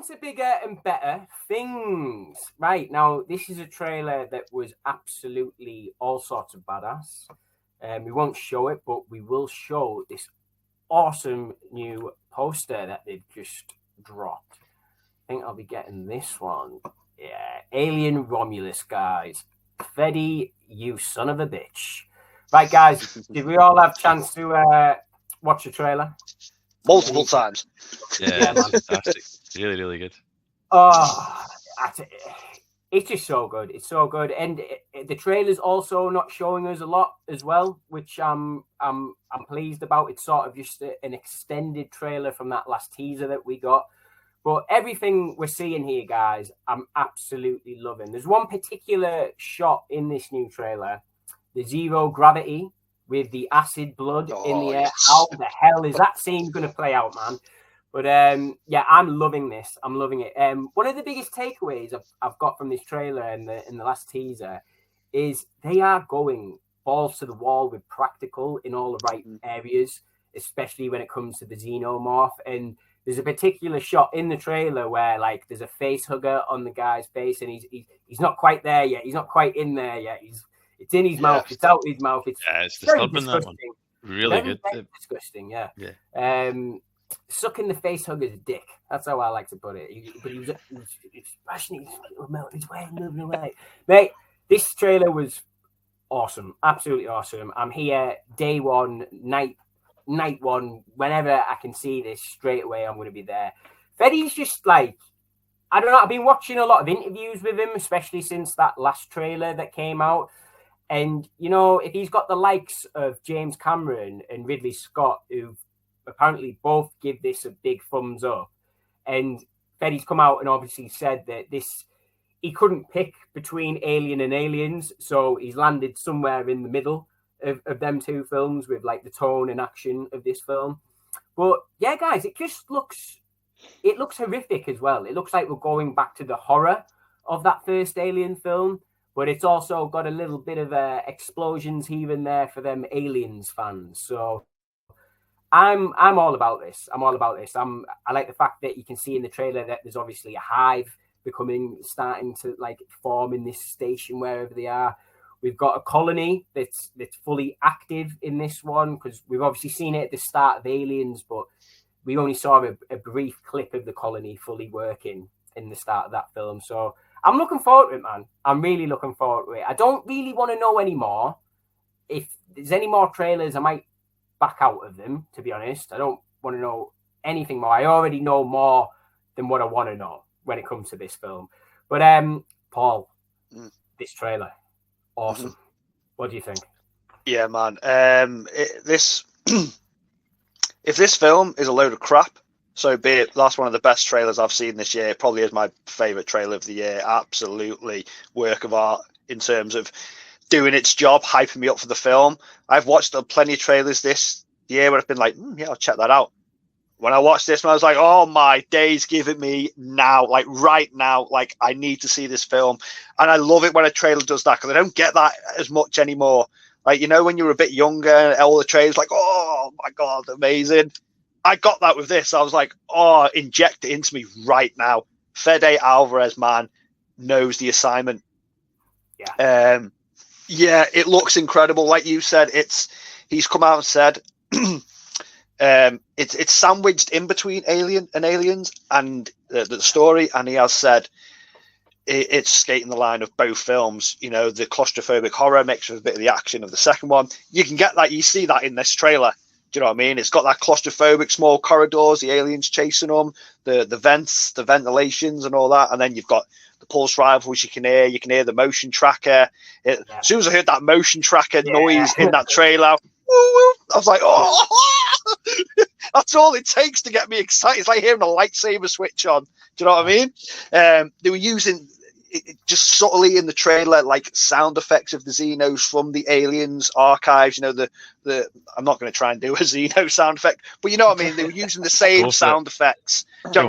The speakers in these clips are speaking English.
on to bigger and better things. Right, now, this is a trailer that was absolutely all sorts of badass. We won't show it, but we will show this awesome new poster that they've just dropped. I think I'll be getting this one. Yeah, Alien Romulus, guys. Freddy, you son of a bitch. Right, guys, did we all have a chance to watch the trailer? Multiple times. Yeah, it's fantastic. Really, really good. Oh, it's just so good. It's so good, and the trailer's also not showing us a lot as well, which I'm pleased about. It's sort of just an extended trailer from that last teaser that we got. But everything we're seeing here, guys, I'm absolutely loving. There's one particular shot in this new trailer, the zero gravity with the acid blood in the air. Yes. How the hell is that scene going to play out, man? But yeah, I'm loving this. I'm loving it. One of the biggest takeaways I've got from this trailer and in the last teaser is they are going balls to the wall with practical in all the right areas, especially when it comes to the xenomorph. And there's a particular shot in the trailer where like there's a face hugger on the guy's face, and he's not quite there yet. He's not quite in there yet. It's in his mouth. It's out his mouth. It's very disturbing, that one. Really very, good. very disgusting. Yeah. Sucking the face hugger's dick. That's how I like to put it. But he was rushing his way, moving away. Mate, this trailer was awesome. Absolutely awesome. I'm here day one, night one. Whenever I can see this, straight away I'm going to be there. Freddy's just like, I don't know. I've been watching a lot of interviews with him, especially since that last trailer that came out. And, you know, if he's got the likes of James Cameron and Ridley Scott, who apparently both give this a big thumbs up, and Freddy's come out and obviously said that he couldn't pick between Alien and Aliens, so he's landed somewhere in the middle of them two films with like the tone and action of this film. But yeah, guys, it looks horrific as well. It looks like we're going back to the horror of that first Alien film, but it's also got a little bit of explosions here and there for them Aliens fans. So I'm all about this. I like the fact that you can see in the trailer that there's obviously a hive starting to like form in this station wherever they are. We've got a colony that's fully active in this one, because we've obviously seen it at the start of Aliens, but we only saw a brief clip of the colony fully working in the start of that film. So I'm looking forward to it, man. I'm really looking forward to it. I don't really want to know anymore. If there's any more trailers, I might back out of them, to be honest. I don't want to know anything more. I already know more than what I want to know when it comes to this film. But Paul, this trailer, awesome. What do you think? Yeah, man. If this film is a load of crap, so be it. That's one of the best trailers I've seen this year. It probably is my favorite trailer of the year. Absolutely work of art in terms of doing its job, hyping me up for the film. I've watched plenty of trailers this year where I've been like, yeah, I'll check that out. When I watched this, I was like, oh my days, give it me now, like right now. Like, I need to see this film. And I love it when a trailer does that, because I don't get that as much anymore. Like, you know, when you were a bit younger, all the trailers like, oh my God, amazing. I got that with this. I was like, oh, inject it into me right now. Fede Alvarez, man, knows the assignment. Yeah. Yeah, it looks incredible. Like you said, he's come out and said it's sandwiched in between Alien and Aliens and the story, and he has said it's skating the line of both films. You know, the claustrophobic horror mixed with a bit of the action of the second one. You can get that. You see that in this trailer. Do you know what I mean? It's got that claustrophobic small corridors, the aliens chasing them, the vents, the ventilations and all that. And then you've got the pulse rifles you can hear. You can hear the motion tracker. As soon as I heard that motion tracker noise in that trailer, I was like, oh, that's all it takes to get me excited. It's like hearing a lightsaber switch on. Do you know what I mean? They were using just subtly in the trailer, like sound effects of the Xenos from the Aliens archives. You know, the I'm not going to try and do a Xeno sound effect, but you know what I mean? They were using the same sound effects. They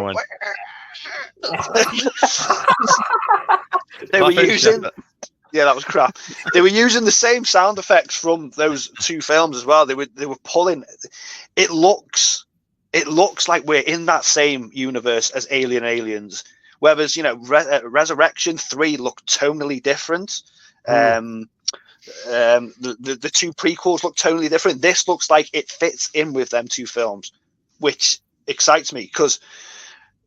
were using... Yeah, that was crap. They were using the same sound effects from those two films as well. They were pulling. It looks it looks like we're in that same universe as Aliens. Whereas, you know, Resurrection 3 looked tonally different. The two prequels look totally different. This looks like it fits in with them two films, which excites me because,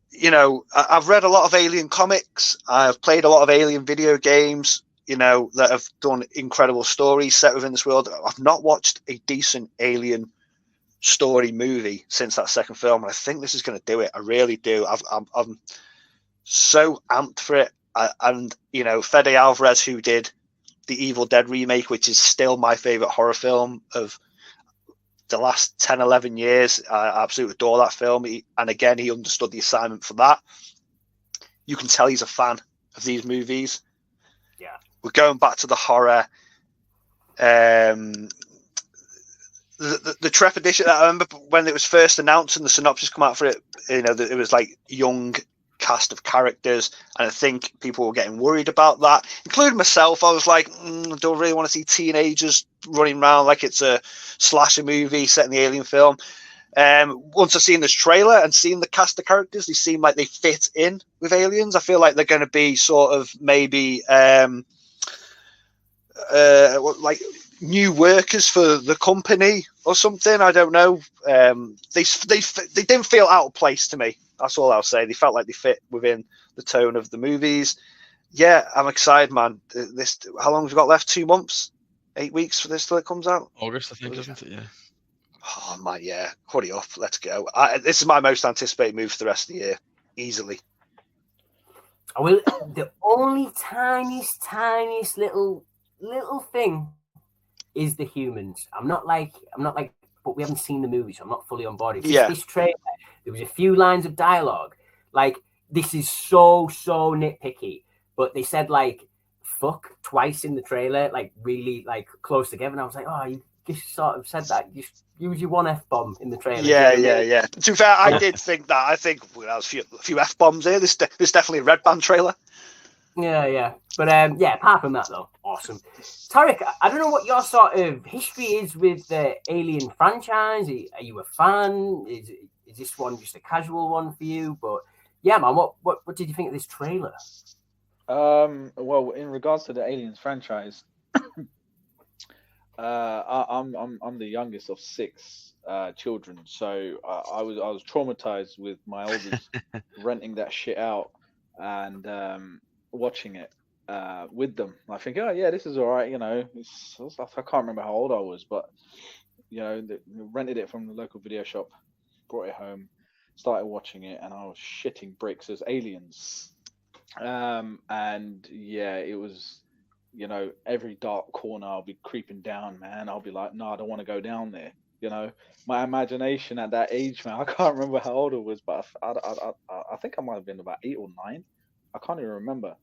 you know, I've read a lot of Alien comics. I've played a lot of Alien video games, you know, that have done incredible stories set within this world. I've not watched a decent Alien story movie since that second film, and I think this is going to do it. I really do. I'm so amped for it. And, you know, Fede Alvarez, who did the Evil Dead remake, which is still my favorite horror film of the last 10, 11 years. I absolutely adore that film. And again, he understood the assignment for that. You can tell he's a fan of these movies. Yeah. We're going back to the horror. The trepidation, I remember when it was first announced and the synopsis come out for it, you know, it was like young cast of characters, and I think people were getting worried about that, including myself. I was like, I don't really want to see teenagers running around like it's a slasher movie set in the Alien film. Once I've seen this trailer and seen the cast of characters, they seem like they fit in with Aliens. I feel like they're going to be sort of maybe like new workers for the company or something. I don't know. They didn't feel out of place to me. That's all I'll say. They felt like they fit within the tone of the movies. Yeah, I'm excited, man. This, how long have we got left? 2 months, 8 weeks for this till it comes out. August, I think, isn't it? Yeah. Oh man, yeah. Hurry up, let's go. This is my most anticipated move for the rest of the year, easily. Well, the only tiniest little thing is the humans. I'm not like, but we haven't seen the movie, so I'm not fully on board. It's just this trailer. There was a few lines of dialogue. Like, this is so nitpicky, but they said like fuck twice in the trailer, like really like close together. And I was like, oh, you just sort of said that. You just use your one F-bomb in the trailer. Yeah. To be fair, I did think that. I think there was a few F-bombs here. There's definitely a Red Band trailer. Yeah. But apart from that though, awesome. Tarek, I don't know what your sort of history is with the Alien franchise. Are you a fan? Is this one just a casual one for you? But yeah, man, what did you think of this trailer? Well, in regards to the Aliens franchise, I'm the youngest of 6 children, so I was traumatized with my oldest renting that shit out and watching it with them. I think, oh yeah, this is all right. You know, I can't remember how old I was, but you know, rented it from the local video shop, brought it home, started watching it, and I was shitting bricks as Aliens. And yeah, it was, you know, every dark corner I'll be creeping down, man. I'll be like, no, I don't want to go down there. You know, my imagination at that age, man, I can't remember how old I was, but I think I might have been about 8 or 9. I can't even remember.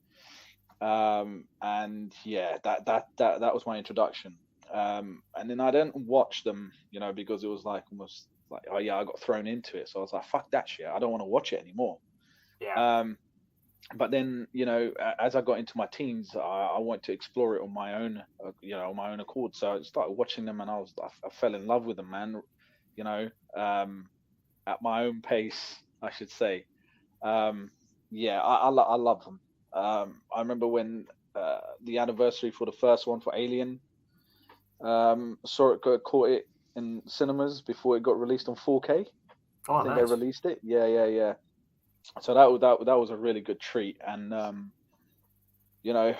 And yeah, that was my introduction. And then I didn't watch them, you know, because it was like almost like, oh yeah, I got thrown into it. So I was like, fuck that shit. I don't want to watch it anymore. Yeah. But then, you know, as I got into my teens, I wanted to explore it on my own, you know, on my own accord. So I started watching them, and I fell in love with them, man. You know, at my own pace, I should say. Yeah, I love them. I remember when the anniversary for the first one for Alien, caught it in cinemas before it got released on 4K. Oh, I think nice. they released it. Yeah. So that was a really good treat, and you know,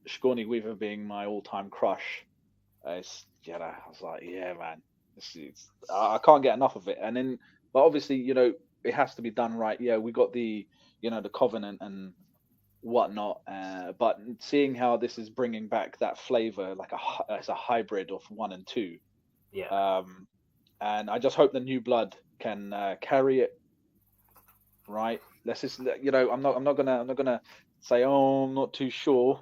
Sigourney Weaver being my all-time crush, I was like, yeah, man, I can't get enough of it. And then, but obviously, you know, it has to be done right. Yeah, we got the, you know, the Covenant and whatnot, but seeing how this is bringing back that flavor, like it's a hybrid of 1 and 2. Yeah. And I just hope the new blood can carry it. Right. Let's just, you know, I'm not gonna say, oh, I'm not too sure,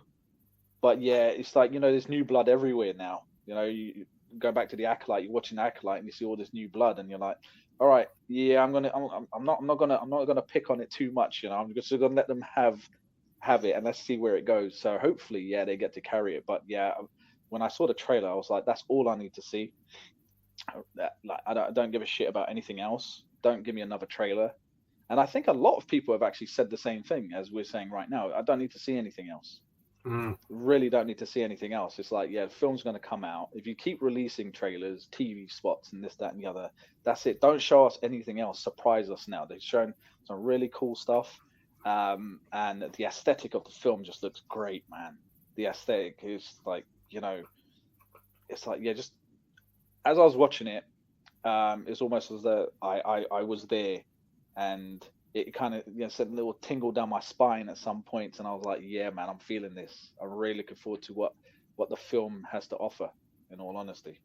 but yeah, it's like, you know, there's new blood everywhere now. You know, you go back to the Acolyte, you're watching Acolyte, and you see all this new blood, and you're like, all right, yeah, I'm not gonna pick on it too much. You know, I'm just gonna let them have it, and let's see where it goes. So hopefully, yeah, they get to carry it. But yeah, when I saw the trailer, I was like, that's all I need to see. like I don't give a shit about anything else. Don't give me another trailer. And I think a lot of people have actually said the same thing as we're saying right now. I don't need to see anything else. Really don't need to see anything else. It's like, yeah, the film's going to come out. If you keep releasing trailers, TV spots, and this, that, and the other, that's it. Don't show us anything else. Surprise us now. They've shown some really cool stuff. And the aesthetic of the film just looks great, man. The aesthetic is like, you know, it's like, yeah, just as I was watching it, it's almost as though I was there, and it kind of, you know, sent a little tingle down my spine at some points, and I was like, yeah, man, I'm feeling this. I'm really looking forward to what the film has to offer, in all honesty.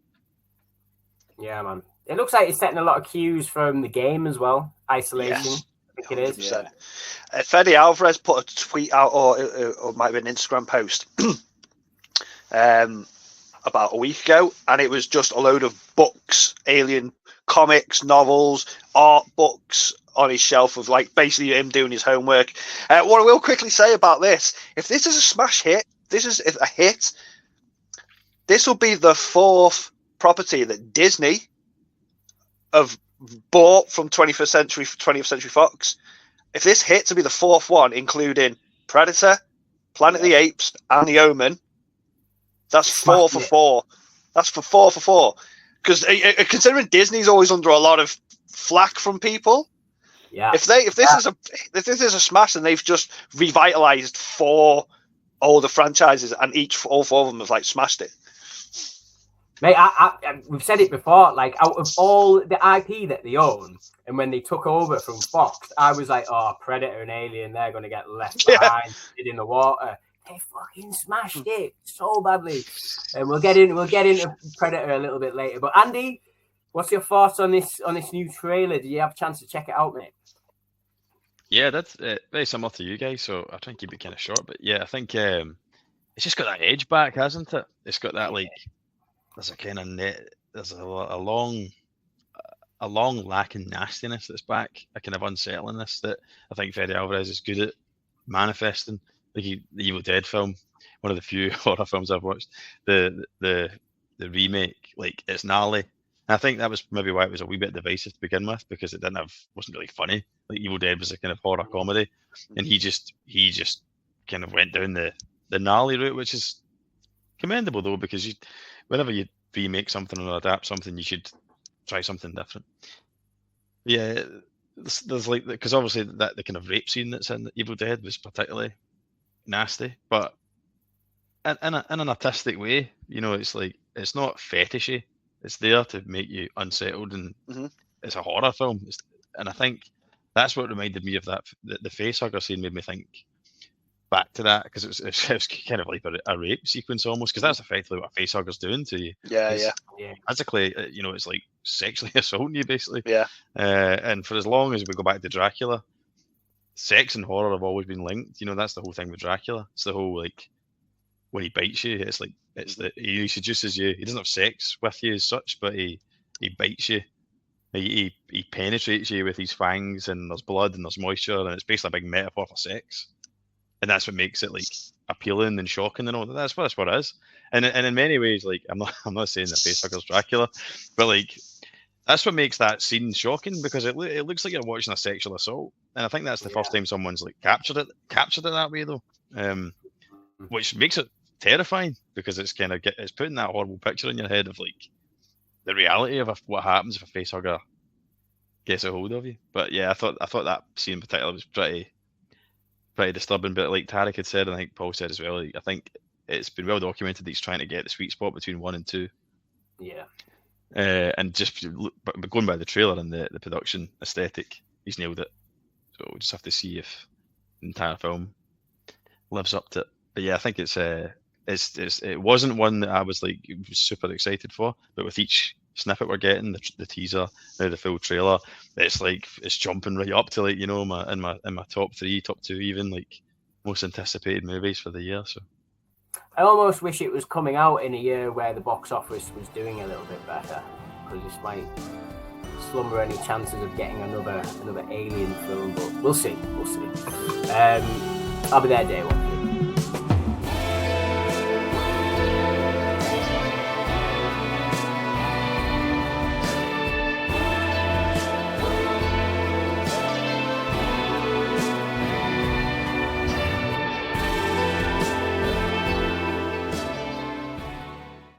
Yeah, man. It looks like it's setting a lot of cues from the game as well. Isolation. Yes. I think it is. Yeah. Fede Alvarez put a tweet out, or it might be an Instagram post, about a week ago, and it was just a load of books, Alien comics, novels, art books on his shelf of like basically him doing his homework. What I will quickly say about this, if this is a smash hit, this is a hit, this will be the 4th property that Disney have bought from 20th Century Fox. If this hits, it'll be the 4th one, including Predator, Planet of the Apes, and The Omen. That's 4 for 4. That's for 4 for 4. Because considering Disney's always under a lot of flack from people, if this is a smash, and they've just revitalized 4 older franchises, and all 4 of them have like smashed it. Mate, we've said it before. Like, out of all the IP that they own, and when they took over from Fox, I was like, oh, Predator and Alien, they're going to get left behind in the water. They fucking smashed it so badly, and we'll get into Predator a little bit later. But Andy, what's your thoughts on this new trailer? Did you have a chance to check it out, mate? Yeah, that's very similar to you guys, so I'll try and keep it kind of short. But yeah, I think it's just got that edge back, hasn't it? It's got that like there's a kind of there's a long lacking nastiness that's back, a kind of unsettlingness that I think Fede Alvarez is good at manifesting. Like the Evil Dead film, one of the few horror films I've watched, the remake, like it's gnarly. And I think that was maybe why it was a wee bit divisive to begin with, because it wasn't really funny. Like Evil Dead was a kind of horror comedy, and he just kind of went down the gnarly route, which is commendable though, because whenever you remake something or adapt something, you should try something different. Yeah, there's like, because obviously that the kind of rape scene that's in Evil Dead was particularly nasty, but in an artistic way, you know, it's like it's not fetishy. It's there to make you unsettled, and it's a horror film. And I think that's what reminded me of that. The facehugger scene made me think back to that, because it was kind of like a rape sequence almost, because that's effectively what a facehugger's doing to you. Yeah. Physically, you know, it's like sexually assaulting you, basically. Yeah. And for as long as we go back to Dracula, sex and horror have always been linked. You know, that's the whole thing with Dracula. It's the whole, like, when he bites you, it's like, he seduces you. He doesn't have sex with you as such, but he bites you. He penetrates you with his fangs, and there's blood and there's moisture, and it's basically a big metaphor for sex. And that's what makes it like appealing and shocking and all that. That's what it is. And in many ways, like I'm not saying the facehugger's Dracula, but like that's what makes that scene shocking, because it looks like you're watching a sexual assault. And I think that's the first time someone's like captured it that way though, which makes it terrifying, because it's kind of it's putting that horrible picture in your head of like the reality of what happens if a facehugger gets a hold of you. But yeah, I thought that scene in particular was pretty disturbing. But like Tarek had said, and I think Paul said as well, like, I think it's been well documented that he's trying to get the sweet spot between 1 and 2. Yeah. And just going by the trailer and the production aesthetic, he's nailed it. So we'll just have to see if the entire film lives up to it. But yeah, I think it wasn't one that I was like super excited for, but with each snippet we're getting, the teaser, now the full trailer, it's like it's jumping right up to like, you know, in my top 3, top 2 even, like most anticipated movies for the year. So I almost wish it was coming out in a year where the box office was doing a little bit better, because this might slumber any chances of getting another Alien film. But we'll see. I'll be there day one.